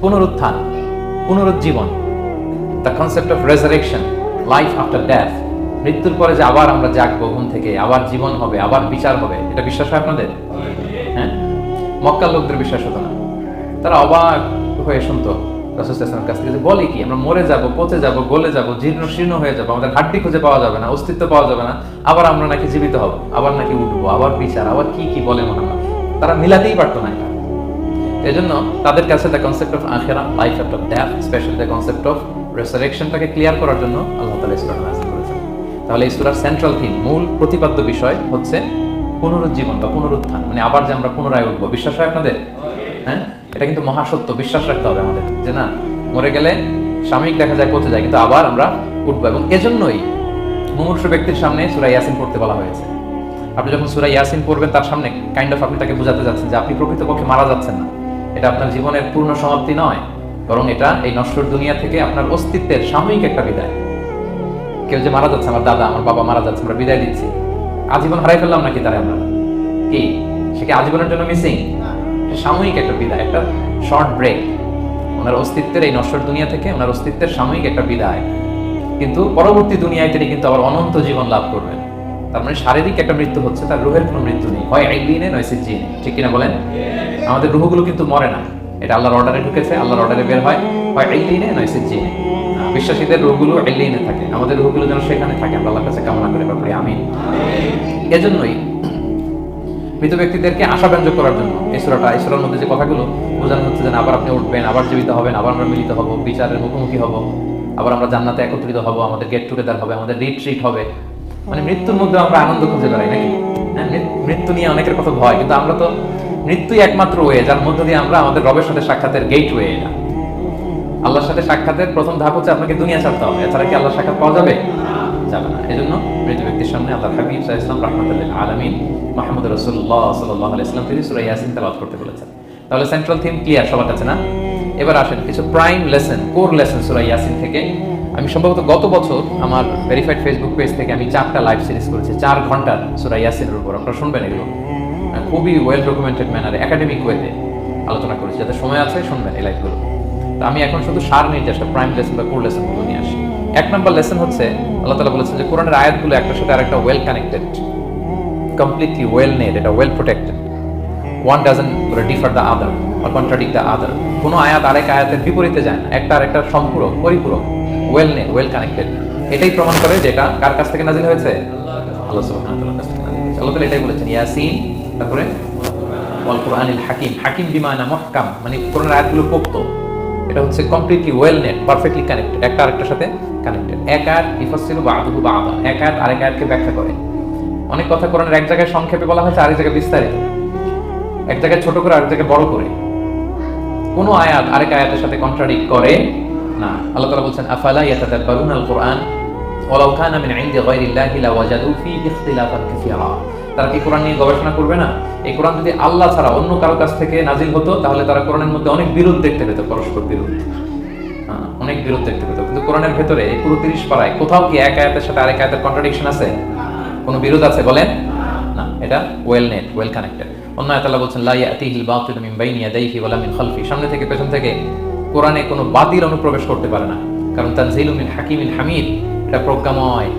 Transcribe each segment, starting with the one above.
পুনরুত্থান, পুনরুজ্জীবন, the concept of resurrection, life after death, মৃত্যুর পরে যে আবার আমরা জাগবো ঘুম থেকে, আবার জীবন হবে, আবার বিচার হবে, এটা বিশ্বাস হয় আপনাদের? হ্যাঁ, মক্কার লোকদের বিশ্বাস হতো না। তারা অবাক হয়ে শুনতো রাসূল সাল্লাল্লাহু আলাইহি ওয়াসাল্লামের কাছ থেকে যে বলে কি, আমরা মরে যাব, পচে যাব, গলে যাব, জীর্ণ শীর্ণ হয়ে যাব, আমাদের হাড্ডি খুঁজে পাওয়া যাবে না, অস্তিত্ব পাওয়া যাবে না, আবার আমরা নাকি জীবিত হব, আবার নাকি উঠবো, আবার বিচার, আবার কি কি বলে মুহাম্মদ। তারা মিলাতেই পারতো না এটা। এজন্য তাদের কাছে দ্য কনসেপ্ট অফ আখিরা, life after death, specially the concept of রেসারেকশনটাকে ক্লিয়ার করার জন্য আল্লাহ তাআলা এই সূরা নাযিল করেছেন। তাহলে এই সূরার সেন্ট্রাল থিম, মূল প্রতিপাদ্য বিষয় হচ্ছে পুনরুজ্জীবন বা পুনরুত্থান, মানে আবার যে আমরা পুনরায় উঠবো। বিশ্বাস হয় আপনাদের? হ্যাঁ, এটা কিন্তু মহাসত্য, বিশ্বাস রাখতে হবে আমাদের যে না, মরে গেলে সাময়িক দেখা যায়, পচে যায়, কিন্তু আবার আমরা উঠবো। এবং এজন্যই মুমূর্ষু ব্যক্তির সামনে সূরা ইয়াসিন পড়তে বলা হয়েছে। আপনি যখন সূরা ইয়াসিন পড়বেন, তার সামনে কাইন্ড অফ আপনি তাকে বোঝাতে যাচ্ছেন যে আপনি প্রকৃতপক্ষে মারা যাচ্ছেন না, এটা আপনার জীবনের পূর্ণ সমাপ্তি নয়, বরং এটা এই নশ্বর দুনিয়া থেকে আপনার অস্তিত্বের সাময়িক একটা বিদায়। কেউ যে মারা যাচ্ছে, আমার দাদা, আমার বাবা মারা যাচ্ছে, আমরা বিদায় দিচ্ছি, আজীবন হারাই ফেললাম নাকি তারা? আমরা কি সে কি আজীবনের জন্য মিসিং? সাময়িক একটা বিদায়, একটা শর্ট ব্রেক, ওনার অস্তিত্বের এই নশ্বর দুনিয়া থেকে ওনার অস্তিত্বের সাময়িক একটা বিদায়। কিন্তু পরবর্তী দুনিয়ায় তিনি কিন্তু আবার অনন্ত জীবন লাভ করবেন। তার মানে শারীরিক একটা মৃত্যু হচ্ছে, তার রুহের কোনো মৃত্যু নেই, হয় আইলিনে নয় সিজিনে। ঠিক কিনা বলেন? আমাদের রুহগুলো কিন্তু মরে না, এটা আল্লাহর অর্ডারে ঢুকেছে, আল্লাহর অর্ডারে বের হয়, হয় আইলিনে নয় সিজিনে। বিশ্বাসীদের রুহগুলো আইলিনে থাকে, আমাদের রুহগুলো যেন সেখানে থাকে, আমরা আল্লাহর কাছে কামনা করে বাপরে আমিন। এজন্যই মৃত ব্যক্তিদেরকে আশাব্যঞ্জক করার জন্য এই সূরার মধ্যে যে কথাগুলো বোঝানো হচ্ছে যে আবার আপনি উঠবেন, আবার জীবিত হবেন, আবার আমরা মিলিত হব, বিচারের মুখোমুখি হব, আবার আমরা জান্নাতে একত্রিত হব, আমাদের গেট টুগেদার হবে, আমাদের রিট্রিট হবে। মানে মৃত্যুর মধ্যে আমরা আনন্দ খুঁজে বেড়াই নাকি? হ্যাঁ, মৃত্যু নিয়ে অনেকের কথা ভয়, কিন্তু আমরা তো মৃত্যুই একমাত্র ওয়ে যার মধ্য দিয়ে আমরা আমাদের রবের সাথে সাক্ষাতের গেট ওয়ে। এটা আল্লাহর সাথে সাক্ষাতের প্রথম ধাপ হচ্ছে আপনাকে দুনিয়া ছাড়তে হবে, এছাড়া কি আল্লাহর সাক্ষাৎ পাওয়া যাবে? যাবে না। এজন্য মৃত ব্যক্তির সামনে আল্লাহর হাবিব সাল্লাল্লাহু আলাইহি ওয়াসাল্লাম রাহমাতুল লিল আলামিন মুহাম্মদ রাসূলুল্লাহ সাল্লাল্লাহু আলাইহি ওয়াসাল্লাম তিনি সূরা ইয়াসিন তেলাওয়াত করতে বলেছেন। তাহলে সেন্ট্রাল থিম ক্লিয়ার সবার কাছে না? এবার আসেন কিছু প্রাইম লেসন, কোর লেসন সূরা ইয়াসিন থেকে। আমি সম্ভবত গত বছর আমার ভেরিফাইড ফেসবুক পেজ থেকে আমি 4টা লাইভ সিরিজ করেছি 4 ঘন্টার সূরা ইয়াসিনের উপর। আপনারা শুনবেন এগুলো, খুবই ওয়েল ডকুমেন্টেড ম্যানারে, একাডেমিক ওয়েতে আলোচনা করেছি। যাদের সময় আছে শুনবেন এই লাইভগুলো। তো আমি এখন শুধু সার নির্দেশটা প্রাইম লেসন বা কোর লেসনগুলো নিয়ে আসি। 1 নম্বর লেসন হচ্ছে আল্লাহ তাআলা বলেছেন যে কোরআনের আয়াতগুলো একটার সাথে আরেকটা well connected, completely well knit, এটা well protected. One doesn't differ the other or contradict the other. কোনো আয়াত আরেক আয়াতের বিপরীতে যায় না, একটা আরেকটা সম্পূরক, পরিপূরক, ওয়েল নেড, ওয়েল কানেক্টেড। এটাই প্রমাণ করে যে এটা কার কাছ থেকে নাজিল হয়েছে? আল্লাহ সুবহানাহু ওয়া তাআলার কাছ থেকে নাজিল হয়েছে। আল্লাহ তাআলা এটাই বলেছেন ইয়াসিন, তারপরে ওয়াল কুরআনিল হাকিম। হাকিম বিমানা মুহকাম, মানে কোরআনের আয়াতগুলো পোক্ত। এটা হচ্ছে completely well net, perfectly connected, একটা আরেকটার সাথে কানেক্টেড। এক আয়াত ইফাসসিরু বা'দুহু বা'দা, এক আয়াত আরেক আয়াতকে ব্যাখ্যা করে। অনেক কথা কোরআনের এক জায়গায় সংক্ষেপে বলা হয়েছে, আরেক জায়গায় বিস্তারিত, এক জায়গায় ছোট করে আরেক জায়গায় বড় করে। কোনো আয়াত আরেক আয়াতের সাথে কন্ট্রাডিক্ট করে না। আল্লাহ তাআলা বলছেন আফালা ইয়াতাদাব্বারুনাল কুরআন ওয়ালাউ কানা মিন ইনদি গায়রিল্লাহি লাওয়াজাদু ফীহি ইখতিলাফান কাসীরা। তারা কি কোরআন নিয়ে গবেষণা করবে না? এই কোরআন যদি আল্লাহ ছাড়া অন্য কারো কাছ থেকে নাজিল হতো, তাহলে তারা কোরআনের মধ্যে অনেক বিরোধ দেখতে পেত, পরস্পর বিরোধ, অনেক বিরোধ দেখতে পেত। কিন্তু কোরআনের ভেতরে এই পুরো 30 পারায় কোথাও কি এক আয়াতের সাথে আরেক আয়াতের কন্ট্রাডিকশন আছে? কোনো বিরোধ আছে বলেন? না, এটা ওয়েল নেট, ওয়েল কানেক্টেড। অন্য আয়াতে আল্লাহ বলছেন লা ইয়াতিহিল বাতিলু মিন বাইনি ইয়াদাইহি ওয়ালা মিন খালফি। সামনে থেকে পেছন থেকে কোরআনে কোনো বাতিল অনুপ্রবেশ করতে পারে না, কারণ তানজিলু মিন হাকিমিন হামিদ, এটা প্রজ্ঞাময়,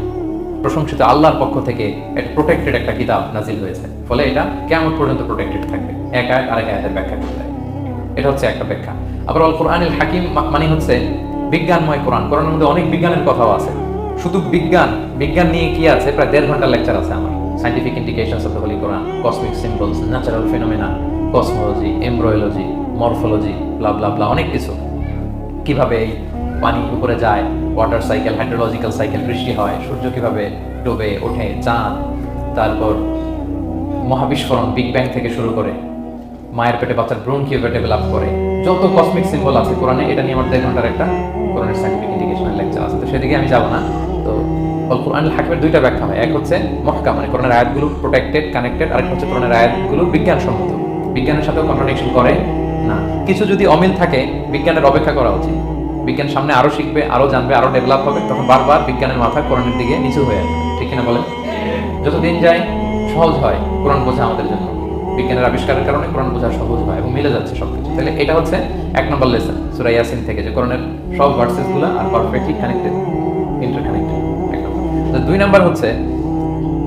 প্রশংসিত আল্লাহর পক্ষ থেকে একটা প্রোটেক্টেড একটা কিতাব নাজিল হয়েছে। ফলে এটা কিয়ামত পর্যন্ত প্রোটেক্টেড থাকবে, এক আয়াত আরেক আয়াতের ব্যাখ্যা করতে। এটা হচ্ছে একটা ব্যাখ্যা। আবার আল কুরআনিল হাকিম মানে হচ্ছে বিজ্ঞানময় কোরআন। কোরআনের মধ্যে অনেক বিজ্ঞানের কথাও আছে। শুধু বিজ্ঞান নিয়ে কি আছে, প্রায় 1.5 ঘন্টার লেকচার আছে আমার। Scientific indications of the holy Quran, cosmic symbols, natural phenomena, cosmology, embryology, morphology, blah blah blah, অনেক কিছু। কিভাবে এই পানি উপরে যায়, ওয়াটার সাইকেল, হাইড্রোলজিক্যাল সাইকেল, বৃষ্টি হয়, সূর্য কিভাবে ডোবে ওঠে, চাঁদ, তারপর মহাবিস্ফোরণ, বিগ ব্যাং থেকে শুরু করে মায়ের পেটে বাচ্চার ভ্রূণ কিভাবে ডেভেলপ করে, যত কসমিক সিম্বল আছে কোরআনে, এটা নিয়ে আমার 1.5 ঘন্টার একটা কোরআনের সায়েন্টিফিক ইন্ডিকেশনের লেকচার আছে। তো সেদিকে আমি যাব না। তো আল কুরআনুল হাকিমের 2টা ব্যাখ্যা হয়। এক হচ্ছে মুহকাম, মানে কোরআনের আয়াতগুলো প্রোটেক্টেড, কানেক্টেড, আর একটা হচ্ছে কোরআনের আয়াতগুলো বিজ্ঞানসম্মত, বিজ্ঞানের সাথেও কন্ট্রাডিকশন করে না। কিছু যদি অমিল থাকে, বিজ্ঞানের অপেক্ষা করা উচিত। বিজ্ঞান সামনে আরো শিখবে, আরো জানবে, আরো ডেভেলপ হবে, তখন বারবার বিজ্ঞানের মাথা কোরআনের দিকে নিচু হয়ে আসবে। ঠিক কিনা বলেন? যতদিন যায় সহজ হয় কোরআন বোঝা আমাদের জন্য। বিজ্ঞানের আবিষ্কারের কারণে কোরআন বোঝা সহজ হয় এবং মিলে যাচ্ছে সবকিছু। তাহলে এটা হচ্ছে 1 নম্বর লেসন সূরা ইয়াসিন থেকে, যে কোরআনের সব ভার্সেসগুলো আর পারফেক্টলি কানেক্টেড, ইন্টারকানেক্টেড। 1 নম্বর। তো 2 নম্বর হচ্ছে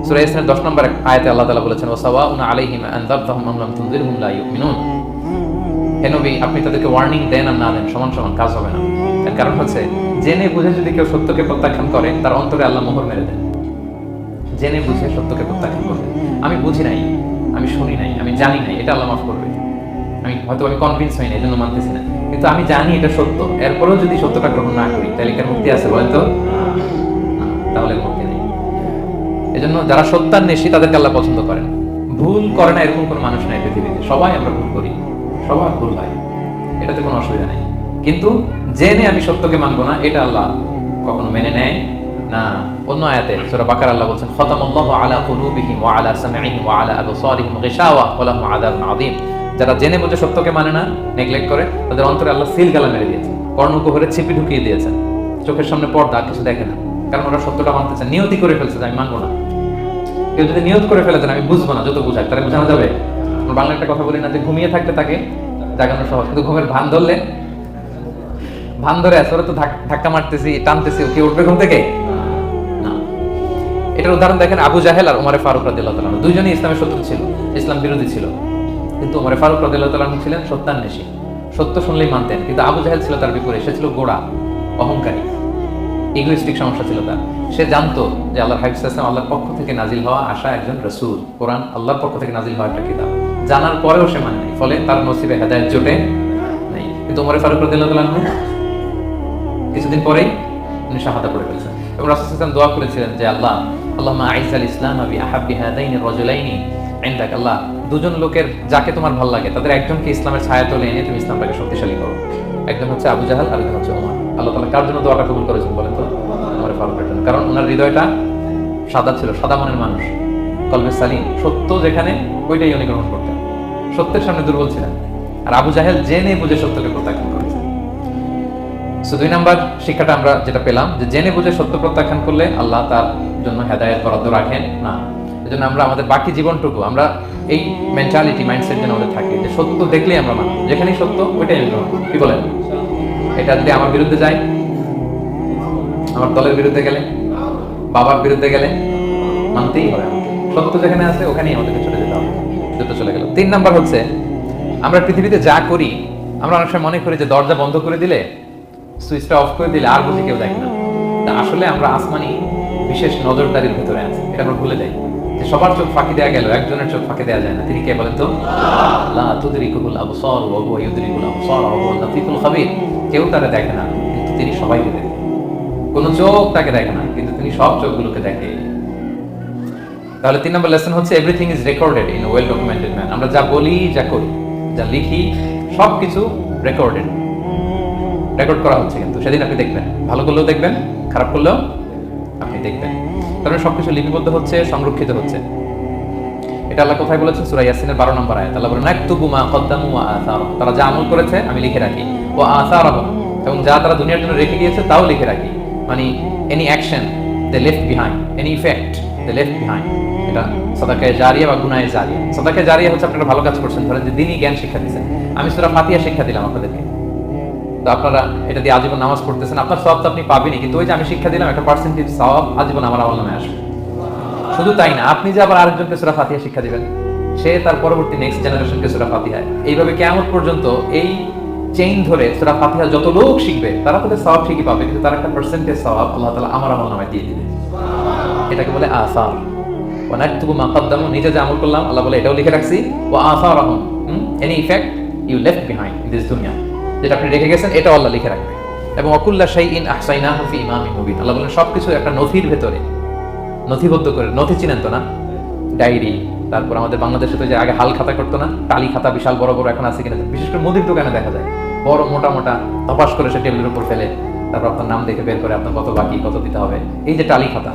সূরা ইয়াসিনের 10 নম্বর আয়াতে আল্লাহ তাআলা বলেছেন ওয়াসাওয়াউন আলাইহিম আনযারতাহুম আম লাম তুনযিরহুম লা ইউমিনুন। হে নবী, আপনি তাদেরকে ওয়ার্নিং দেন আর না দেন সমান সমান, কাজ হবে না। এর কারণ হচ্ছে জেনে বুঝে যদি কেউ সত্যকে প্রত্যাখ্যান করে তার অন্তরে আল্লাহ মোহর মেরে দেন। জেনে বুঝে সত্যকে প্রত্যাখ্যান করবে, আমি বুঝি নাই, আমি শুনি নাই, আমি জানি নাই, এটা আল্লাহ মাফ করবে। আমি কনভিন্স হই না, এই জন্য মানতেছি না, কিন্তু আমি জানি এটা সত্য, এরপরেও যদি সত্যটা গ্রহণ না করি তাহলে কার মুক্তি আছে বলেন তো? তাহলে মুক্তি নেই। এজন্য যারা সত্যান্বেষী তাদেরকে আল্লাহ পছন্দ করেন। ভুল করে না এরকম কোনো মানুষ নাই পৃথিবীতে, সবাই আমরা ভুল করি, সবার ভুল হয়, এটাতে কোনো অসুবিধা নেই। কিন্তু জেনে আমি সত্যকে মানবো না, এটা আল্লাহ কখনো মেনে নেয় না। অন্য আয়াতে সূরা বাকারা আল্লাহ বলেন খতামাল্লাহু আলা কুলুবিহিম ওয়া আলা সামঈহিম ওয়া আলা আবসারিহিম গিশাওয়া ওয়া লাহুম আযাবুন আযীম। যারা জেনে বুঝে সত্যকে মানে না, নেগলেক্ট করে, তাদের অন্তরে আল্লাহ সিল গালা মেরে দিয়েছেন, কর্ণকুহরে ছিপি ঢুকিয়ে দিয়েছেন, চোখের সামনে পর্দা, কিছু দেখে না, কারণ ওরা সত্যটা মানতে চায়, নিয়তি করে ফেলছে যে আমি মানবো না। কেউ যদি নিয়ত করে ফেলে আমি বুঝবো না, যত বুঝাক তারা বোঝানো যাবে। আমরা বাংলা একটা কথা বলি না যে ঘুমিয়ে থাকতে তাকে জাগানো সহজ, কিন্তু ঘুমের ভান ধরলে, ভান ধরে আছে ওরা তো ধাক্কা মারতেছি টানতেছি, কে উঠবে ঘুম থেকে? না। এটার উদাহরণ দেখেন আবু জাহেল আর ওমর ফারুক রাদিয়াল্লাহু তাআলা, দুইজনই ইসলামের শত্রু ছিল, ইসলাম বিরোধী ছিল, কিন্তু ওমর ফারুক রাদিয়াল্লাহু তাআলা ছিলেন সত্যান্বেষী, সত্য শুনলেই মানতেন। কিন্তু আবু জাহেল ছিল তার বিপরীত, সে ছিল গোড়া, অহংকারী, ইগোইস্টিক সমস্যা ছিল তার। সে জানতো যে আল্লাহর হাবিব সাল্লাল্লাহু আলাইহি ওয়াসাল্লাম আল্লাহর পক্ষ থেকে নাজিল হওয়া আসা একজন রাসূল, কোরআন আল্লাহর পক্ষ থেকে নাজিল হওয়া একটা কিতাব, জানার পরেও সে মানে নাই, ফলে তার নসিবে হেদায়েত জোটে নাই। কিন্তু ওমর ফারুক রাদিয়াল্লাহু তাআলা কিছুদিন পরেই উনি শাহাদা পড়ে ফেলেছেন এবং রাসূল সাল্লাল্লাহু আলাইহি ওয়াসাল্লাম দোয়া করেছিলেন যে আল্লাহুম্মা আইজ্জাল ইসলাম বিআহাব্বি হাদাইনি রাজুলাইনি ইনদাক। আল্লাহ, দুজন লোকের যাকে তোমার ভালো লাগে তাদের একজনকে ইসলামের ছায়াতলে এনে তুমি ইসলামটাকে শক্তিশালী করো। একজন হচ্ছে আবু জাহেল আর একজন হচ্ছে ওমর। আল্লাহ তাআলা কার জন্য দোয়াটা কবুল করেছেন বলেন তো? ওমর ফারুকের জন্য, কারণ ওনার হৃদয়টা সাদা ছিল, সাদা মনের মানুষ, কলবে সালিম, সত্য যেখানে ওইটাই উনি গ্রহণ করতেন, সত্যের সামনে দুর্বল ছিলেন। আর আবু জাহেল জেনে বুঝে সত্যকে প্রত্যাখ্যান করেছেন। সো 2 নাম্বার শিক্ষাটা আমরা যেটা পেলাম যে জেনে বুঝে সত্য প্রত্যাখ্যান করলে আল্লাহ তার জন্য হেদায়েত বরাদ্দ রাখেন না। এজন্য আমরা আমাদের বাকি জীবনটুকু আমরা এই মেন্টালিটি, মাইন্ডসেট যেন আমাদের থাকে যে সত্য দেখলেই আমরা মানব, যেখানেই সত্য ওইটাই আমি গ্রহণ করব। কি বলেন? এটা যদি আমার বিরুদ্ধে যায়, আমার দলের বিরুদ্ধে গেলে, বাবার বিরুদ্ধে গেলে মানতেই হবে। সত্য যেখানে আছে ওখানেই আমাদেরকে চলে যেতে হবে। দুটো চলে গেল। 3 নাম্বার হচ্ছে আমরা পৃথিবীতে যা করি, আমরা অনেক সময় মনে করি যে দরজা বন্ধ করে দিলে, সুইচটা অফ করে দিলে আর বুঝি কেউ দেখে না। তা আসলে আমরা আসমানি বিশেষ নজরদারির ভিতরে আছি, এটা আমরা ভুলে যাই যে সবার চোখ ফাঁকি দেওয়া গেল, একজনের চোখ ফাঁকি দেওয়া যায় না। তিনি কে বলেন তো? লা তুদরিকুল আবসার ওয়া হুয়া ইউদরিকুল আবসার ওয়া হুয়াল লাতীফুল খাবীর। কেউ তারে দেখে না, কিন্তু তিনি সবাইকে দেখেন। কোন চোখ তাকে দেখে না, কিন্তু তিনি সব চোখগুলোকে দেখে। তাহলে 3 নম্বর লেসন হচ্ছে everything is recorded in well documented man. আমরা যা বলি, যা করি, যা লিখি, সবকিছু রেকর্ডেড, রেকর্ড করা হচ্ছে। কিন্তু সেদিন আপনি দেখবেন, ভালো করলেও দেখবেন, খারাপ করলেও আপনি দেখবেন, কারণ সবকিছু লিপিবদ্ধ হচ্ছে, সংরক্ষিত হচ্ছে। এটা আল্লাহ কোথায় বলেছেন? সূরা ইয়াসিনের 12 নম্বর আয়াত। আল্লাহ বলেন নাকতুবু মা কদ্দামু ওয়া আসারুহুম। তারা যা আমল করেছে আমি লিখে রাখি, ওয়া আসারুহুম, এবং যা তারা দুনিয়ার জন্য রেখে গিয়েছে তাও লিখে রাখি। মানে এনি অ্যাকশন দে লেফট বিহাইন্ড, এনি ইফেক্ট দে লেফট বিহাইন্ড। এটা সাদাকায়ে জারিয়া বা গুনাহে জারিয়া। সাদাকায়ে জারিয়া হচ্ছে আপনারা ভালো কাজ করছেন, ধরেন যে দ্বীনি জ্ঞান শিক্ষা দিয়েছেন, আমি সূরা ফাতিহা শিক্ষা দিলাম আপনাদেরকে, তো আপনারা এটা দিয়ে আজীবন নামাজ পড়তেছেন, আপনার সওয়াব তো আপনি পাবেনই, কিন্তু ওই যে আমি শিক্ষা দিলাম একটা পার্সেন্টেজ সওয়াব আজীবন আমার আমল নামে আসবে। শুধু তাই না, আপনি যে আবার আরেকজনকে সূরা ফাতিহা শিক্ষা দিবেন, সে তার পরবর্তী নেক্সট জেনারেশনকে সূরা ফাতিহা, এইভাবে কিয়ামত পর্যন্ত এই চেইন ধরে সূরা ফাতিহা যত লোক শিখবে তারা তাদের সওয়াব ঠিকই পাবে, কিন্তু তার একটা পার্সেন্টেজ সওয়াব আল্লাহ তাআলা আমার আমল নামে দিয়ে দিবে। এটাকে বলে আসার। ওয়া নাকতুবু মা কদ্দামু, নিজে যে আমল করলাম আল্লাহ বলে এটাও লিখে রাখছি। ওয়া আসারহুম, any effect you left behind in this দুনিয়া, যেটা আপনি রেখে গেছেন এটাও আল্লাহ লিখে রাখবে। এবং ওয়াকুল্লা শাইইন আহসাইনাহু ফি ইমামিন মুবিন। আল্লাহ বলেন সবকিছু একটা নথির ভেতরে নথিবদ্ধ করে। নথি চিনেন তো না? ডায়েরি, তারপর আমাদের বাংলাদেশে তো যে আগে হাল খাতা করতো না, টালি খাতা বিশাল বড় বড় এখন আছে কিনা, বিশেষ করে মুদির দোকানে দেখা যায় বড় মোটা মোটা তপাস করে সে টেবিলের উপর ফেলে, তারপর আপনার নাম দেখে বের করে আপনার কত বাকি, কত দিতে হবে, এই যে টালি খাতা,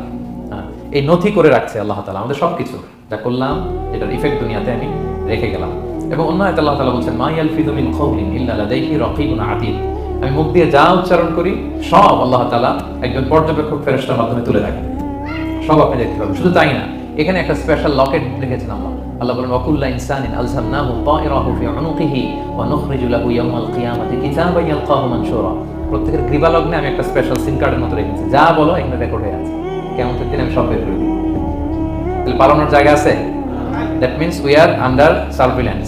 এই নথি করে রাখছে আল্লাহ তাআলা আমাদের সবকিছু যা করলাম, এটার ইফেক্ট দুনিয়াতে আমি রেখে গেলাম। এবং অন্য আয়াতে আল্লাহ তাআলা বলেন মা ইয়ালফিযু মিন কাওলিন ইল্লা লাদাইহি রাকীবুন আতীদ। আমি মুখ দিয়ে যা উচ্চারণ করি সব আল্লাহ তাআলা একজন পর্যবেক্ষক ফেরেশতার মাধ্যমে তুলে রাখেন, সব আপনি দেখতে পাবেন। শুধু তাই না, এখানে একটা স্পেশাল লকেট রেখেছেন আল্লাহ। আল্লাহ বলেন ওয়াকুল্লু ইনসানিন আলজামনাহু তায়রাহু ফি উনুকিহি ওয়া নুখরিজু লাহু ইয়াওমাল কিয়ামাতি কিতাবান ইয়ালকাহু মানশুরা। প্রত্যেকের গ্রীবালগ্নে আমি একটা স্পেশাল সিম কার্ডের মতো রেখেছি, যা বলো এখানে রেকর্ড হয়ে আছে, কিয়ামতের দিন আমি সব বের করে দিই। তাহলে পালানোর জায়গা আছে। That means we are under surveillance,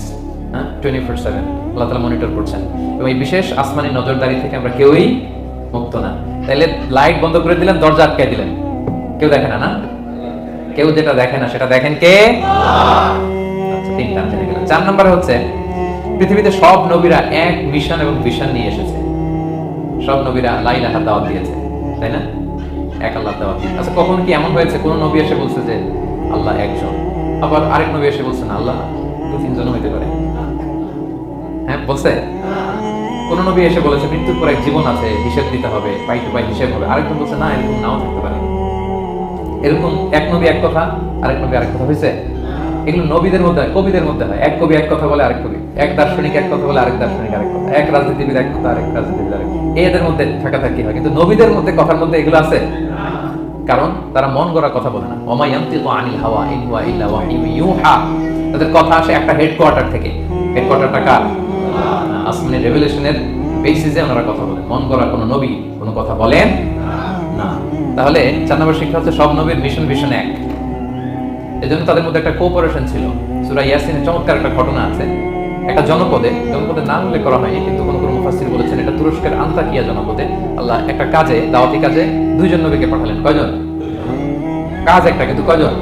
24/7 আল্লাহ তাআলা মনিটর করছেন, এবং এই বিশেষ আসমানি নজরদারি থেকে আমরা কেউই মুক্ত না। তাহলে লাইট বন্ধ করে দিলেন, দরজা আটকে দিলেন, কেউ দেখে না, না কেউ যেটা দেখে না সেটা দেখেন কে? আচ্ছা, তিনটা জেনে গেলাম। 4 নম্বরে হচ্ছে পৃথিবীতে সব নবীরা এক মিশন এবং ভিশন নিয়ে এসেছে। সব নবীরা লা ইলাহা দাওয়াত দিয়েছে, তাই না? এক আল্লাহ দাওয়াত দিয়েছে। আচ্ছা, কখন কি এমন হয়েছে কোন নবী এসে বলছে যে আল্লাহ একজন, আবার আরেক নবী এসে বলছে না আল্লাহ 2-3 জন হইতে পারে? হ্যাঁ, বলছে? কোন নবী এসে বলেছে মৃত্যুর পর এক জীবন আছে, হিসেব দিতে হবে, পাই টু পাই হিসেব হবে? আরেকজন বলছে না, এরকম নাও থাকতে পারে। এরকম এক নবী এক কথা, আরেক নবী আরেক কথা হয়েছে? এগুলো নবীদের মধ্যে হয়, কবিদের মধ্যে হয়। এক কবি এক কথা বলে, আরেক কবি, এক দার্শনিক এক কথা বলে, আরেক দার্শনিক আরেক কথা, এক রাজনীতিবিদ এক কথা, আরেক রাজনীতিবিদ আরেক। এদের মধ্যে থাকাথাকি হয়, কিন্তু নবীদের মধ্যে কথার মধ্যে এগুলো আছে? কারণ তারা মন গড়া কথা বলে না। ওমা ইয়ানতিকু আনিল হাওয়া ইন হুয়া ইল্লা ওয়াহয়ুন ইউহা। তাদের কথা আসে একটা হেডকোয়ার্টার থেকে। হেডকোয়ার্টারটা কার? আসমানি রেভেলেশনের বেসিসে ওনারা কথা বলেন। মন গড়া কোনো নবী কোনো কথা বলেন না। তাহলে 4 নম্বর শিক্ষা হচ্ছে সব নবীর মিশন ভিশন এক। এজন্য তাদের মধ্যে একটা কোঅপারেশন ছিল। সূরা ইয়াসিনে চমৎকার একটা ঘটনা আছে। একটা জনপদের নাম উল্লেখ করা হয়নি, কিন্তু কোন কোন মুফাসসির বলেছেন এটা তুরস্কের আন্তাকিয়া জনপদে আল্লাহ একটা কাজে, দাওয়াতি কাজে 2 জন নবীকে পাঠালেন। কয়জন? কাজ একটা, কিন্তু কয়জন?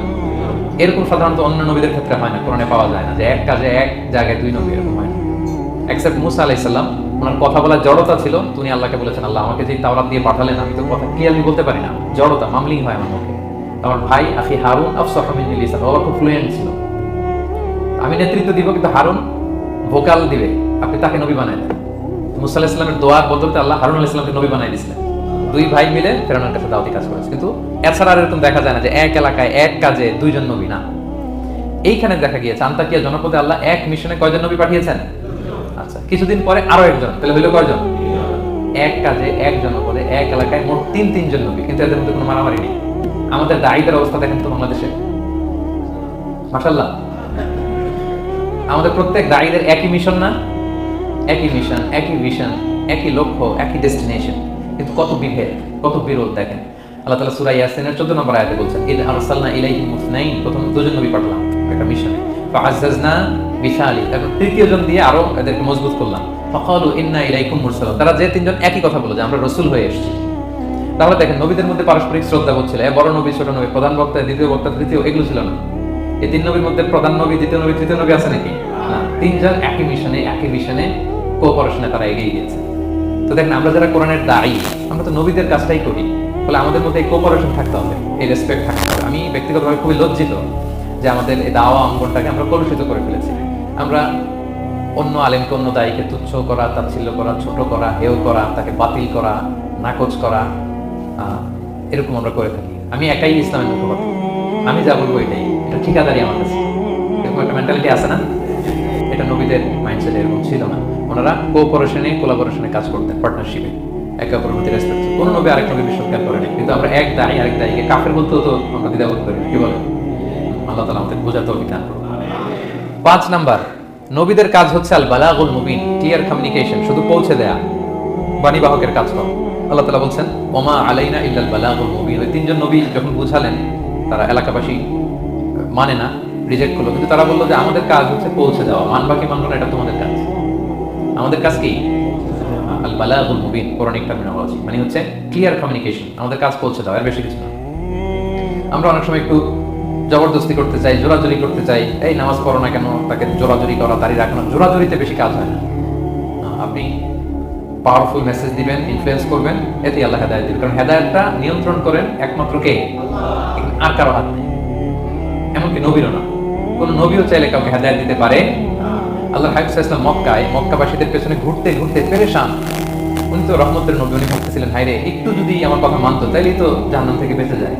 এরকম সাধারণত অন্য নবীদের ক্ষেত্রে হয় না, কোরআনে পাওয়া যায় না যে এক কাজে এক জায়গায় 2 নবী, এরকম হয় না। এক্সেপ্ট মুসা আলাইহিস সালাম, ওনার কথা বলার জড়তা ছিল। তিনি আল্লাহকে বলেছেন আল্লাহ আমাকে যে তাওরাত দিয়ে পাঠালেন, আমি তো কথা ক্লিয়ারলি বলতে পারি না, জড়তা, মামলিং হয় আমার মুখে। আমার ভাই আখি হারুন আফসাহু মিন্নি লিসান, ও খুব ফ্লুয়েন্ট ছিল। আমি নেতৃত্ব দিব, কিন্তু হারুন ভোকাল দিবে, আপনি তাকে নবী বানায় দেন। মুসা আলাইহিস সালামের দোয়ার বদলতে আল্লাহ হারুন আলাইহিস সালামকে নবী বানাই দিয়েছিলেন। 2 ভাই মিলে ফেরাউনের কাছে দাওয়াতি কাজ করেছে। কিন্তু এছাড়া আর এরকম দেখা যায় না যে এক এলাকায় এক কাজে 2 জন নবী, না। এইখানে দেখা গিয়েছে আন্তাকিয়া জনপদে আল্লাহ এক মিশনে কয়জন নবী পাঠিয়েছেন? আচ্ছা, কিছুদিন পরে আরো একজন, তাহলে হইলো কয়জন? এক কাজে এক জনপদে এক এলাকায় মোট 3 জন নবী, কিন্তু এদের মধ্যে কোনো মারামারি নেই। আমাদের দায়ীদের অবস্থা দেখেন তো বাংলাদেশে, মাশাআল্লাহ। আমাদের প্রত্যেক দায়ীদের একই মিশন না? একই মিশন, একই ভিশন, একই লক্ষ্য, একই ডেস্টিনেশন, কিন্তু কত বিভেদ, কত বিরোধ দেখেন। আল্লাহ তাআলা সূরা ইয়াসিনের 14 নম্বর আয়াতে বলছেন ইদ আরসালনা ইলাইহিম মুসনাইন, প্রথম 2 জন নবী পাঠালাম একটা মিশনে, ফাআজ্জাজনা বিসালি, তারপর 3য় জন দিয়ে আরো এদেরকে মজবুত করলাম। ফাকালু ইন্না ইলাইকুম মুরসালুন, তারা যে 3 জন একই কথা বলে যে আমরা রাসূল হয়ে এসেছি। তাহলে দেখেন নবীদের মধ্যে পারস্পরিক শ্রদ্ধা হচ্ছিল। বড় নবী ছোট নবী, প্রধান বক্তা দ্বিতীয় বক্তা তৃতীয়, এগুলো ছিল না। এই 3 নবীর মধ্যে প্রধান নবী দ্বিতীয় নবী তৃতীয় নবী আছে নাকি? না। 3 জন একই মিশনে একই ভিশনে কোঅপারেশনে তারা এগিয়ে গিয়েছে। তো দেখেন আমরা যারা কোরআনের দায়ী, আমরা তো নবীদের কাজটাই করি, ফলে আমাদের মধ্যে এই কোঅপারেশন থাকতে হবে, এই রেসপেক্ট থাকতে হবে। আমি ব্যক্তিগতভাবে খুবই লজ্জিত যে আমাদের এই দাওয়া অঙ্গনটাকে আমরা কলুষিত করে ফেলেছি। আমরা অন্য আলেমকে, অন্য দায়ীকে তুচ্ছ করা, তাচ্ছিল্য করা, ছোট করা, হেয় করা, তাকে বাতিল করা, নাকচ করা, এরকম আমরা করে থাকি। আমি একাই ইসলামের মুখপাত্র, আমি যা বলবো এটাই, এটা ঠিকাদারি আমার কাছে, এরকম একটা মেন্টালিটি আছে না? এটা নবীদের মাইন্ডসেট এরকম ছিল না। ওনারা কোঅপারেশনে, কোলাবোরেশনে কাজ করতেন, পার্টনারশিপে, একে অপরের প্রতি রেসপেক্ট। কোনো নবী আরেক নবী বিশ্বকার করেনি, কিন্তু আমরা এক দায়ী আরেক দায়ীকে কাফের বলতেও তো আমরা দ্বিধাবোধ করি। কি বলে? আল্লাহ তাআলা আমাদের বোঝাতে অভিজ্ঞান করুন। 5 নাম্বার, নবীদের কাজ হচ্ছে আল বালাগুল মুবিন, ক্লিয়ার কমিউনিকেশন, শুধু পৌঁছে দেয়া, বাণীবাহকের কাজ করা। আল্লাহ তাআলা বলছেন ওমা আলাইনা ইল্লাল বালাগুল মুবিন। ওই 3 জন নবী যখন বুঝালেন, তারা এলাকাবাসী মানে না, রিজেক্ট করলো, কিন্তু তারা বললো যে আমাদের কাজ হচ্ছে পৌঁছে দেওয়া, মানবা কি মানবো না এটা তোমাদের কাজ। আমাদের কাজ কি? আল বালাগুল মুবিন, কোরআনিক টার্মিনোলজি, মানে হচ্ছে ক্লিয়ার কমিউনিকেশন, আমাদের কাজ পৌঁছে দেওয়া, এর বেশি কিছু না। আমরা অনেক সময় একটু জবরদস্তি করতে চাই, জোরাজুরি করতে চাই, এই নামাজ পড়ো না কেন, তাকে জোরাজুরি করা, দাঁড়িয়ে রাখানো, জোরাজুরিতে বেশি কাজ হয় না। আপনি পাওয়ারফুল মেসেজ দিবেন, ইনফ্লুয়েন্স করবেন, এতে আল্লাহ হেদায়েত দিবেন। কারণ হেদায়েতটা নিয়ন্ত্রণ করেন একমাত্র কে? আর কারো হাত নেই, এমনকি নবীরও না। কোন নবীও চাইলে কাউকে হেদায়েত দিতে পারে? আল্লাহ হাবিব সাল্লাল্লাহু আলাইহি ওয়াসাল্লাম মক্কাবাসীদের পেছনে ঘুরতে ঘুরতে পেরেশান। উনি তো রহমতের নবী, উনি ভাবতেছিলেন হায়রে একটু যদি আমার কথা মানতো তাইলেই তো জাহান্নাম থেকে বেঁচে যায়।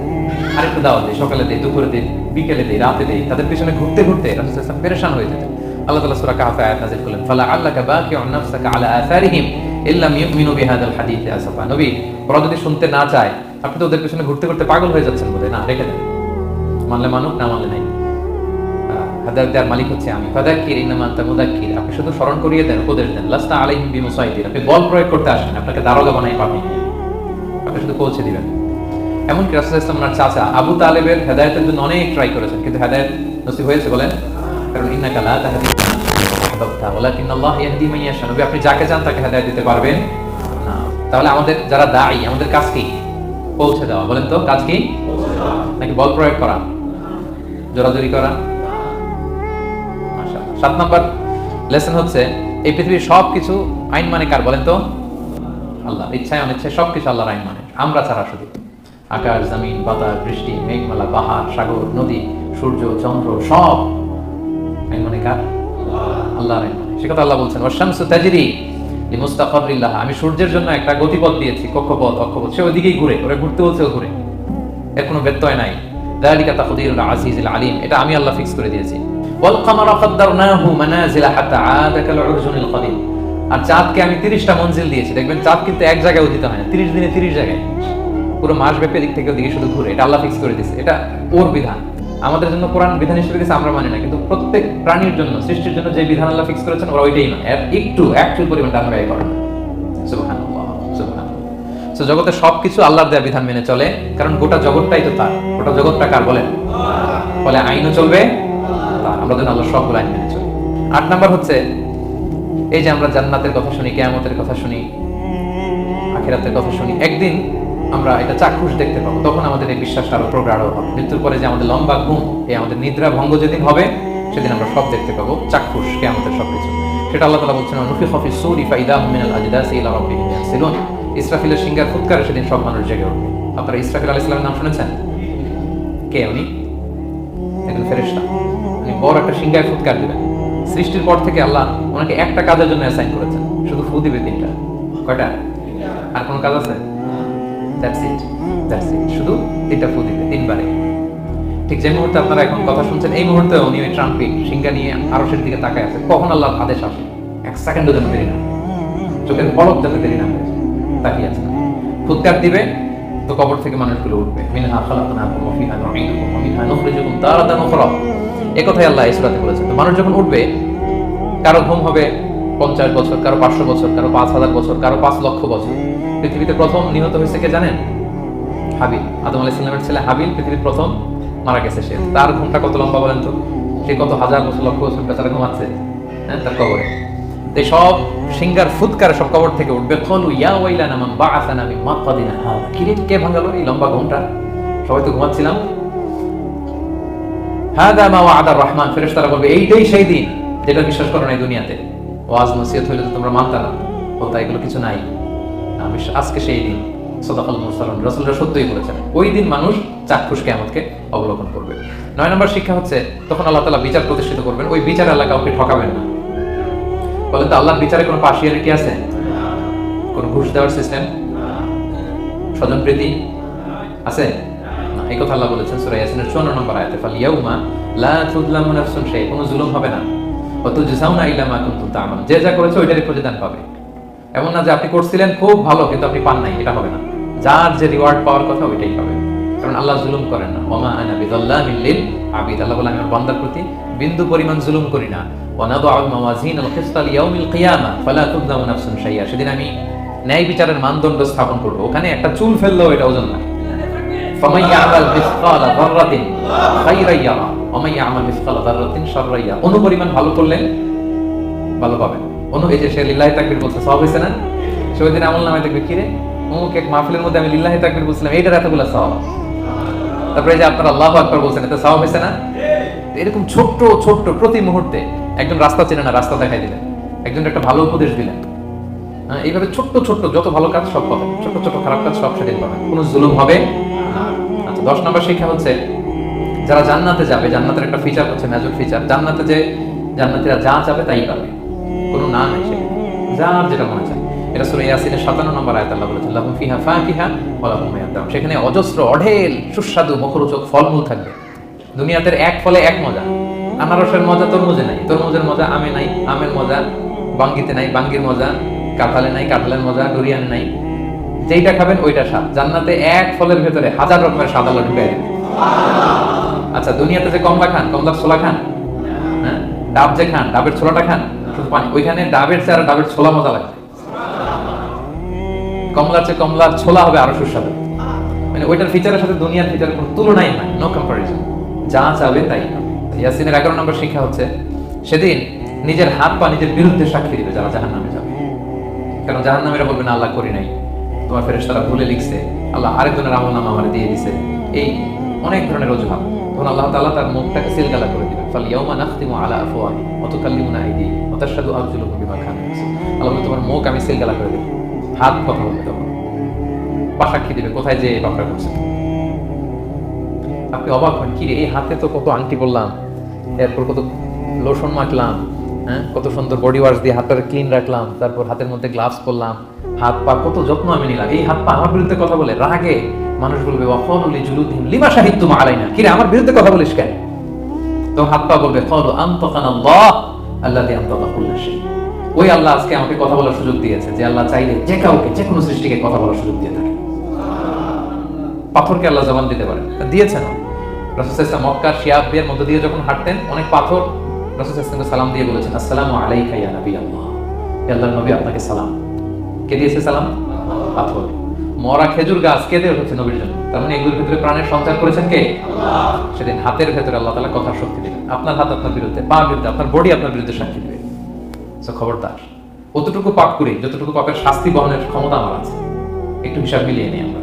আরেকটু দাওয়াত দেই, সকালে দেই, দুপুরে দেই, বিকেলে দেই, রাতে দেই। তাদের পেছনে ঘুরতে ঘুরতে রাসূল সাল্লাল্লাহু আলাইহি ওয়াসাল্লাম পেরেশান হয়ে যেতেন। আল্লাহ তাআলা সূরা কাহফে আয়াত নাযিল করলেন ফালা আল্লাকা বাকিউন নাফসাকা আলা আসারিহিম ইল্লাম ইউমিনু বিহাদাল হাদীসি আসাফা। নবী, ওরা যদি শুনতে না চায়, আপনি তো ওদের পেছনে ঘুরতে ঘুরতে পাগল হয়ে যাচ্ছেন বোধহয়, না রেখে দেন, মানলে মানুক, না মানলে নাই। হেদায়েত দেওয়ার মালিক হচ্ছে আমি। ফাযাক্কির ইন্নামা আনতা মুযাক্কির, আপনি শুধু স্মরণ করিয়ে দেন, উপদেশ দেন। লাস্তা আলাইহিম বিমুসাইতির, আপনি বল প্রয়োগ করতে আসেন, আপনাকে দারোগা বানাই পাবেন, আপনি শুধু পৌঁছে দিবেন। এমনকি রাসূল সাল্লাল্লাহু আলাইহি ওয়াসাল্লাম ওনার চাচা আবু তালেবের হেদায়েতের জন্য অনেক ট্রাই করেছেন, কিন্তু হেদায়েত নসিব হয়েছে বলেন? কারণ ইন্নাকা লা তাহদি মান আহবাবতা ওয়ালাকিন্নাল্লাহ ইয়াহদি মান ইয়াশা, নবী আপনি যাকে চান তাকে হেদায়েত দিতে পারবেন না। তাহলে আমাদের যারা দায়ী, আমাদের কাজ কি? পৌঁছে দেওয়া। বলেন তো কাজ কি? নাকি বল প্রয়োগ করা, জোরাজুরি করা? মাশাআল্লাহ। 7 নাম্বার লেসন হচ্ছে এই পৃথিবীর সবকিছু আইন মানে কার? বলেন তো আল্লাহ। ইচ্ছায় অনিচ্ছায় সবকিছু আল্লাহর আইন মানে, আমরা ছাড়া শুধু। আকাশ, জমিন, বাতাস, বৃষ্টি, মেঘমালা, পাহাড়, সাগর, নদী, সূর্য, চন্দ্র, সব আইন মানে কার? আল্লাহর আইন মানে। সে কথা আল্লাহ বলছেন, ওয়াশ-শামসু তাজরি লিমুস্তাকাররিল লাহা, আমি সূর্যের জন্য একটা গতিপথ দিয়েছি, কক্ষপথ, অক্ষপথ, সে ওইদিকেই ঘুরে, ওরে ঘুরতে বলছে ও ঘুরে, এর কোনো ব্যত্যয় নাই। যালিকা তাকদীরুল আজিজিল আলিম, এটা আমি আল্লাহ ফিক্স করে দিয়েছি। ওয়াল কামারা কাদ্দারনাহু মানাজিলা হাত্তা আদা কাল উরজুনিল কাদিম, আর চাঁদকে আমি 30টা মঞ্জিল দিয়েছি। দেখবেন চাঁদ কিন্তু এক জায়গায় উদিত হয় না, 30 দিনে 30 জায়গায়, পুরো মাস ব্যাপী এদিক থেকে ওদিকে শুধু ঘুরে। এটা আল্লাহ ফিক্স করে দিয়েছে, এটা ওর বিধান। আমাদের জন্য কোরআন বিধান হিসেবে দিয়েছে, আমরা মানি না, কিন্তু প্রত্যেক প্রাণীর জন্য, সৃষ্টির জন্য যে বিধান আল্লাহ ফিক্স করেছেন ওরা ওইটাই মানে, এর একটু একচুল পরিমাণ টাকা ব্যয় করে না। সুবহানাল্লাহ, সুবহানাল্লাহ। সো জগতের সবকিছু আল্লাহর দেয়া বিধান মেনে চলে, কারণ গোটা জগৎটাই তো তার। গোটা জগৎটা কার বলেন? ফলে আইনও চলবে তার, আমরা যেন আল্লাহর সবগুলো আইন মেনে চলি। 8 নাম্বার হচ্ছে এই যে আমরা জান্নাতের কথা শুনি, কিয়ামতের কথা শুনি, আখিরাতের কথা শুনি, একদিন আমরা এটা চাক্ষুষ দেখতে পাবো, তখন আমাদের এই বিশ্বাসটা আরো প্রগাঢ় হবে। মৃত্যুর পরে যে আমাদের লম্বা ঘুম, এই আমাদের নিদ্রা ভঙ্গ যেদিন হবে, সেদিন আমরা সব দেখতে পাবো চাক্ষুষ কিয়ামতের সবকিছু। সেটা আল্লাহ তাআলা বলছেন, নুফিখা ফিস সূরি ফাইদা হুম মিনাল আজদাসি ইলা রাব্বিহিম ইয়ানসিলুন, ইসরাফিলের সিংহার ফুৎকারে সেদিন সব মানুষ জেগে উঠবে। আপনারা ইসরাফিল আলাইহিস সালামের নাম শুনেছেন? কে উনি? একজন ফেরেশতা, উনি বড় একটা সিংহার ফুৎকার দিবেন। সৃষ্টির পর থেকে আল্লাহ ওনাকে একটা কাজের জন্য অ্যাসাইন করেছেন, শুধু ফু দিবে 3টা। কয়টা? আর কোনো কাজ আছে? দ্যাটস ইট, দ্যাটস ইট, শুধু 3টা ফু দিবে 3 বারে। ঠিক যে মুহূর্তে আপনারা এখন কথা শুনছেন, এই মুহূর্তে উনি ওই ট্রাম্পিক সিংহা নিয়ে আরশের দিকে তাকায় আছে, কখন আল্লাহর আদেশ আসে, 1 সেকেন্ডও যেন দেরি না, চোখের পলক যাতে দেরি না হয়, তাকিয়ে আছে। ফুৎকার দিবে তো কবর থেকে মানুষগুলো উঠবে, মিনহা খালাকনাকুম ওয়া ফিহা নুঈদুকুম ওয়া মিনহা নুখরিজুকুম তারাতান উখরা, এই কথাই আল্লাহ এই সূরাতে বলেছেন। তো মানুষ যখন উঠবে, কারো ঘুম হবে 50 বছর, কারো 500 বছর, কারো 5000 বছর, কারো 5 লক্ষ বছর। পৃথিবীতে প্রথম নিহত হয়েছে কে জানেন? হাবিল, আদম আলাইহিস সালামের ছেলে হাবিল পৃথিবীর প্রথম মারা গেছে। সে, তার ঘুমটা কত লম্বা বলেন তো? সে কত হাজার বছর, লক্ষ বছর বেচারা ঘুমাচ্ছে, হ্যাঁ, তার কবরে। এই সব সিংহার ফুৎকারে সব কবর থেকে উঠবে। ক্বালু ইয়া ওয়াইলানা মান বাআসানা মিন মারকাদিনা হাযা, কিরে কে ভাঙালো এই লম্বা ঘুমটা? সবাই তো ঘুমাচ্ছিলাম। হাযা মা ওয়া'আদার রহমান, ফেরেশতারা বলবে এইটাই সেই দিন যেটা বিশ্বাস করো না এই দুনিয়াতে। ওয়াজ নসিহত হইলে তো তোমরা মানতা না, বলতা এগুলো কিছু নাই। আজকে সেই দিন, সাদাকাল মুরসালুন, রাসূলরা সত্যই বলেছেন, ওই দিন মানুষ চাক্ষুষ কিয়ামতকে অবলোকন করবে। 9 নম্বর শিক্ষা হচ্ছে তখন আল্লাহ তাআলা বিচার প্রতিষ্ঠিত করবেন, ওই বিচার আল্লাহ কাউকে ঠকাবেন না। বলেন তো আল্লাহর বিচারে কোনো পার্সিয়ালিটি আছে? কোন ঘুষ দেওয়ার সিস্টেম, স্বজনপ্রীতি আছে না? এই কথা আল্লাহ বলেছেন সূরা ইয়াসিনের 54 নম্বর আয়াতে, ফাল ইয়াউমা লা তুযলামু নাফসুন শাই, কোনো জুলুম হবে না। ওয়া তুজজাউনা ইল্লা মা কুনতুম তা'মালুন, যে যা করেছে ওইটারই প্রতিদান পাবে। এমন না যে আপনি করছিলেন খুব ভালো কিন্তু আপনি পান নাই, এটা হবে না। যার যে রিওয়ার্ড পাওয়ার কথা ওইটাই পাবে, কারণ আল্লাহ জুলুম করেন না। ওয়া মা আনা বিযাল্লামিল লিল আবিদ, আল্লাহ বলেন আমি আমার বান্দার প্রতি বিন্দু পরিমাণ জুলুম করি না। ওয়া নাদউল মাওয়াজিনাল কিসতা লিয়াউমিল কিয়ামা ফালা তুযলামু নাফসুন শাইআ, সেদিন আমি ন্যায় বিচারের মানদণ্ড স্থাপন করব, ওখানে একটা চুল ফেললেও এটা ওজন না। ফামান ইয়ামাল মিসকালা যাররাতিন খায়রান ইয়ারা ওয়া মান ইয়ামাল মিসকালা যাররাতিন শাররান ইয়ারা, অনুপরিমাণ ভালো করলে ভালো পাবেন। এই যে সে লিল্লাহি তাকবীর বলছে, সওয়াব হইছে না? সে ওই দিন আমলনামায় দেখবে কিরে অমুক এক মাহফিলের মধ্যে আমি লিল্লাহি তাকবীর বলছিলাম, এইটার এতগুলো সওয়াব। তারপরে যে আপনারা আল্লাহু আকবার বলছেন, এতে সওয়াব হইছে না? এরকম ছোট্ট ছোট্ট প্রতি মুহূর্তে, একজন রাস্তা চেনে না, রাস্তা দেখাই দিলেন, একজন একটা ভালো উপদেশ দিলেন, হ্যাঁ, এইভাবে ছোট্ট ছোট্ট যত ভালো কাজ সব পাবেন, ছোট ছোট খারাপ কাজ সব সেদিন পাবেন, কোনো জুলুম হবে না। আচ্ছা, 10 নম্বর শিক্ষা হচ্ছে যারা জান্নাতে যাবে, জান্নাতের একটা ফিচার হচ্ছে, মেজর ফিচার, জান্নাতে যে জান্নাতীরা যা চাবে তাই পাবে, কোনো না নাই, সে যার যেটা মনে চায়। এটা সূরা ইয়াসিনের 57 নম্বর আয়াতে আল্লাহ বলেছেন, লাহুম ফিহা ফাকিহা ওয়া লাহুম মা ইয়াদাউন, সেখানে অজস্র অঢেল সুস্বাদু মুখরোচক ফলমূল থাকবে। দুনিয়াতে এক ফলে এক মজা, আনারসের মজা তরমুজে নাই, তরমুজের মজা আমে নাই, আমের মজা বাঙ্গিতে নাই, বাঙ্গির মজা কাঁঠালে নাই, কাঁঠালের মজা ডুরিয়ানে নাই। যেইটা খাবেন ওইটা স্বাদ। জান্নাতে এক ফলের ভেতরে হাজার রকমের স্বাদ আল্লাহ ঢুকাই দেবে। আচ্ছা, দুনিয়াতে যে কমলা খান, কমলার ছোলা খান, ডাব যে খান, ডাবের ছোলাটা খান, শুধু পানি, ওইখানে ডাবের চেয়ে আর ডাবের ছোলা মজা লাগবে। কমলার চেয়ে কমলার ছোলা হবে আরো সুস্বাদু। মানে ওইটার ফিচারের সাথে দুনিয়ার ফিচারের কোনো তুলনাই নাই, নো কম্পারিজন। যা চাবে তাই। ইয়াসিনের 11 নম্বর শিক্ষা হচ্ছে সেদিন নিজের হাত পা নিজের বিরুদ্ধে সাক্ষী দিবে যারা জাহান্নামে যাবে। কারণ জাহান্নামীরা বলবে না আল্লাহ করি নাই, তোমার ফেরেশতারা ভুলে লিখছে, আল্লাহ আরেকজনের আমলনামা আমারে দিয়ে দিছে, এই অনেক ধরনের অজুহাত। তখন আল্লাহ তাআলা তার মুখটাকে সিলগালা করে দিবেন। ফাল ইয়াউমা নাখতিমু আলা আফওয়াহিহিম ওয়া তুকাল্লিমুনা আইদিহিম ওয়া তাশহাদু আরজুলুহুম বিমা কানু ইয়াকসিবুন। আল্লাহ বলে তোমার মুখ আমি সিলগালা করে দেব, হাত কথা বলবে, তখন পা সাক্ষী দিবে কোথায় যে এই পাপটা করছে। আপনি অবাক হন, কি রে এই হাতে তো কত আংটি পরলাম, এরপর কত লোশন মাখলাম, হ্যাঁ কত সুন্দর বডি ওয়াশ দিয়ে হাতটা ক্লিন রাখলাম, তারপর হাতের মধ্যে গ্লাভস পরলাম, হাত পা কত যত্ন আমি নিলাম, এই হাত পা আমার বিরুদ্ধে কথা বলে। রাগে মানুষ বলবে ওয়াকালু লিজুলুদিহিম লিমা শাহিদতুম আলাইনা, কি রে আমার বিরুদ্ধে কথা বলিস কেন? তো হাত পা বলবে ক্বালু আনতাকানাল্লাহ আল্লাযী আনতাকা কুল্লা শাই। ওই আল্লাহ আজকে আমাকে কথা বলার সুযোগ দিয়েছে, যে আল্লাহ চাইলে যে কাউকে যে কোনো সৃষ্টিকে কথা বলার সুযোগ দিয়ে থাকে। পাথরকে আল্লাহ জবান দিতে পারেন, দিয়েছেন। রাসূল সাল্লাল্লাহু আলাইহি ওয়াসাল্লাম মক্কার শিয়াবদের মধ্য দিয়ে যখন হাঁটতেন, অনেক পাথর রাসূল সাল্লাল্লাহু আলাইহি ওয়াসাল্লামকে সালাম দিয়ে বলেছেন, আসসালামু আলাইকা ইয়া নবী আল্লাহ, হে আল্লাহর নবী আপনাকে সালাম। কে দিয়েছে সালাম? পাথর। মরা খেজুর গাছ কে দিয়ে উঠেছে নবীর জন্য, তার মানে এগুলোর ভিতরে প্রাণের সঞ্চার করেছেন কে? আল্লাহ। সেদিন হাতের ভেতরে আল্লাহ তাআলা কথার শক্তি দিবেন। আপনার হাত আপনার বিরুদ্ধে, পা বিরুদ্ধে, আপনার বডি আপনার বিরুদ্ধে সাক্ষী দিবে। সো খবরদার, অতটুকু পাপ করি যতটুকু পাপের শাস্তি বহনের ক্ষমতা আমার আছে। একটু হিসাব মিলিয়ে নিই আমরা।